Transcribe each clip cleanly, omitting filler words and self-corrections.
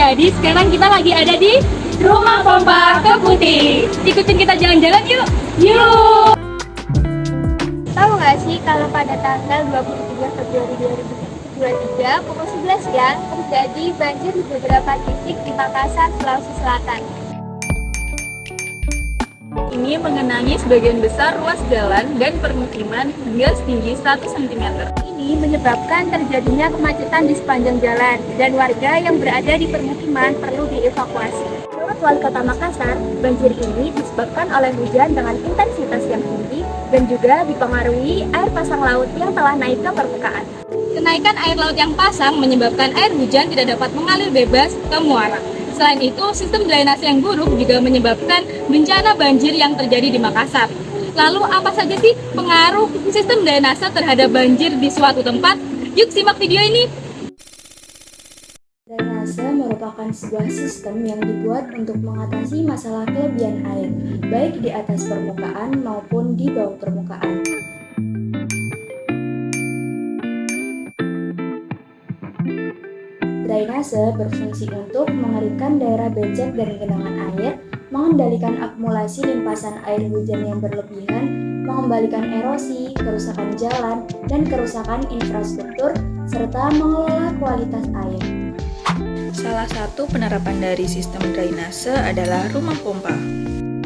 Jadi sekarang kita lagi ada di Rumah Pompa Keputih. Ikutin kita jalan-jalan yuk. Yuk. Tahu nggak sih kalau pada tanggal 23 Februari 2023 pukul 11 siang terjadi banjir di beberapa titik di Makassar, Sulawesi Selatan. Ini mengenangi sebagian besar ruas jalan dan permukiman hingga setinggi 100 cm. Ini menyebabkan terjadinya kemacetan di sepanjang jalan dan warga yang berada di permukiman perlu dievakuasi. Menurut Wali Kota Makassar, banjir ini disebabkan oleh hujan dengan intensitas yang tinggi dan juga dipengaruhi air pasang laut yang telah naik ke permukaan. Kenaikan air laut yang pasang menyebabkan air hujan tidak dapat mengalir bebas ke muara. Selain itu, sistem drainase yang buruk juga menyebabkan bencana banjir yang terjadi di Makassar. Lalu apa saja sih pengaruh sistem drainase terhadap banjir di suatu tempat? Yuk simak video ini. Drainase merupakan sebuah sistem yang dibuat untuk mengatasi masalah kelebihan air, baik di atas permukaan maupun di bawah permukaan. Drainase berfungsi untuk mengeringkan daerah becek dan genangan air, mengendalikan akumulasi limpasan air hujan yang berlebihan, mengembalikan erosi, kerusakan jalan, dan kerusakan infrastruktur, serta mengelola kualitas air. Salah satu penerapan dari sistem drainase adalah rumah pompa.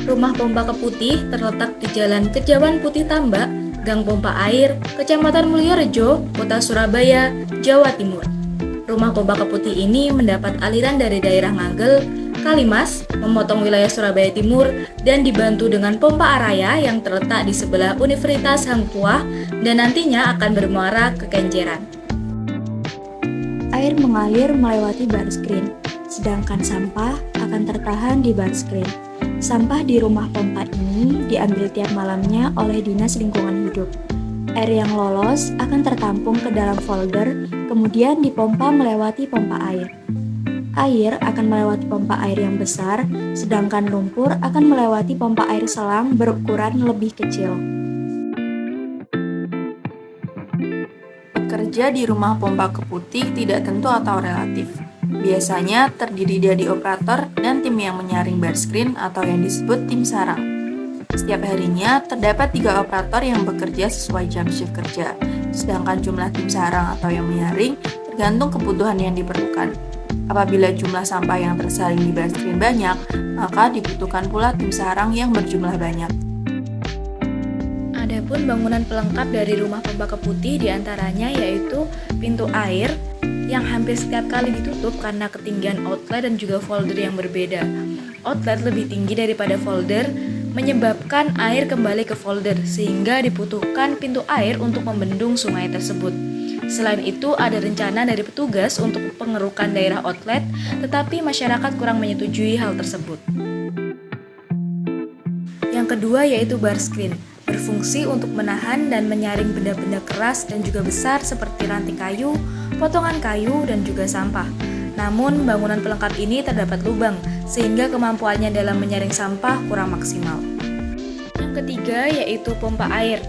Rumah pompa Keputih terletak di Jalan Kejawan Putih Tambak, Gang Pompa Air, Kecamatan Mulyorejo, Kota Surabaya, Jawa Timur. Rumah pompa Keputih ini mendapat aliran dari daerah Ngagel, Kalimas, memotong wilayah Surabaya Timur, dan dibantu dengan pompa Araya yang terletak di sebelah Universitas Hang Tuah dan nantinya akan bermuara ke Kenjeran. Air mengalir melewati bar screen, sedangkan sampah akan tertahan di bar screen. Sampah di rumah pompa ini diambil tiap malamnya oleh Dinas Lingkungan Hidup. Air yang lolos akan tertampung ke dalam folder, kemudian dipompa melewati pompa air. Air akan melewati pompa air yang besar, sedangkan lumpur akan melewati pompa air selang berukuran lebih kecil. Bekerja di rumah pompa Keputih tidak tentu atau relatif. Biasanya terdiri dari operator dan tim yang menyaring bar screen atau yang disebut tim sarang. Setiap harinya terdapat 3 operator yang bekerja sesuai jam shift kerja, sedangkan jumlah tim sarang atau yang menyaring tergantung kebutuhan yang diperlukan. Apabila jumlah sampah yang tersaring di bar screen banyak, maka dibutuhkan pula tim sarang yang berjumlah banyak. Adapun bangunan pelengkap dari rumah pompa Keputih diantaranya yaitu pintu air yang hampir setiap kali ditutup karena ketinggian outlet dan juga folder yang berbeda. Outlet lebih tinggi daripada folder, menyebabkan air kembali ke folder sehingga dibutuhkan pintu air untuk membendung sungai tersebut. Selain itu, ada rencana dari petugas untuk pengerukan daerah outlet, tetapi masyarakat kurang menyetujui hal tersebut. Yang kedua yaitu bar screen, berfungsi untuk menahan dan menyaring benda-benda keras dan juga besar seperti ranting kayu, potongan kayu, dan juga sampah. Namun, bangunan pelengkap ini terdapat lubang, sehingga kemampuannya dalam menyaring sampah kurang maksimal. Yang ketiga yaitu pompa air.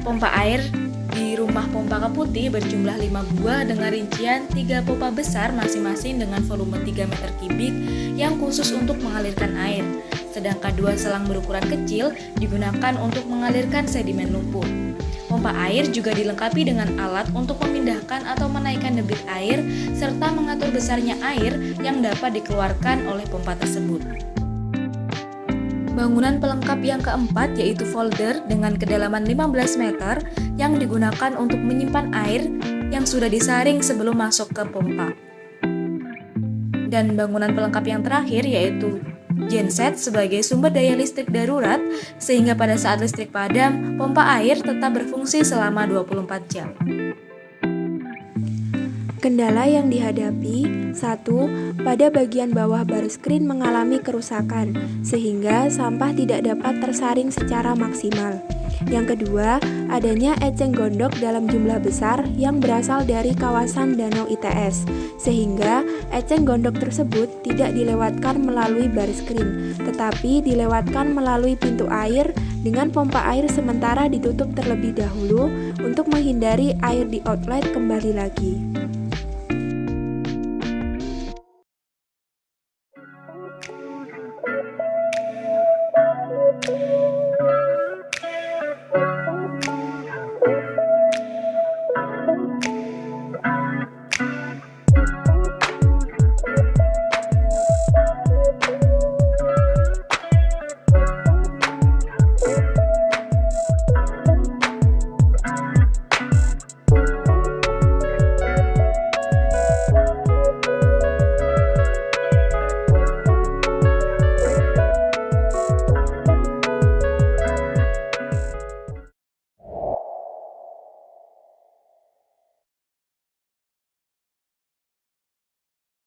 Pompa air di rumah pompa Keputih berjumlah 5 buah dengan rincian 3 pompa besar masing-masing dengan volume 3 meter kubik yang khusus untuk mengalirkan air. Sedangkan 2 selang berukuran kecil digunakan untuk mengalirkan sedimen lumpur. Pompa air juga dilengkapi dengan alat untuk memindahkan atau menaikkan debit air serta mengatur besarnya air yang dapat dikeluarkan oleh pompa tersebut. Bangunan pelengkap yang keempat yaitu folder dengan kedalaman 15 meter yang digunakan untuk menyimpan air yang sudah disaring sebelum masuk ke pompa. Dan bangunan pelengkap yang terakhir yaitu genset sebagai sumber daya listrik darurat sehingga pada saat listrik padam, pompa air tetap berfungsi selama 24 jam. Kendala yang dihadapi, 1. Pada bagian bawah bar screen mengalami kerusakan, sehingga sampah tidak dapat tersaring secara maksimal. Yang kedua, adanya eceng gondok dalam jumlah besar yang berasal dari kawasan Danau ITS, sehingga eceng gondok tersebut tidak dilewatkan melalui bar screen, tetapi dilewatkan melalui pintu air dengan pompa air sementara ditutup terlebih dahulu untuk menghindari air di outlet kembali lagi.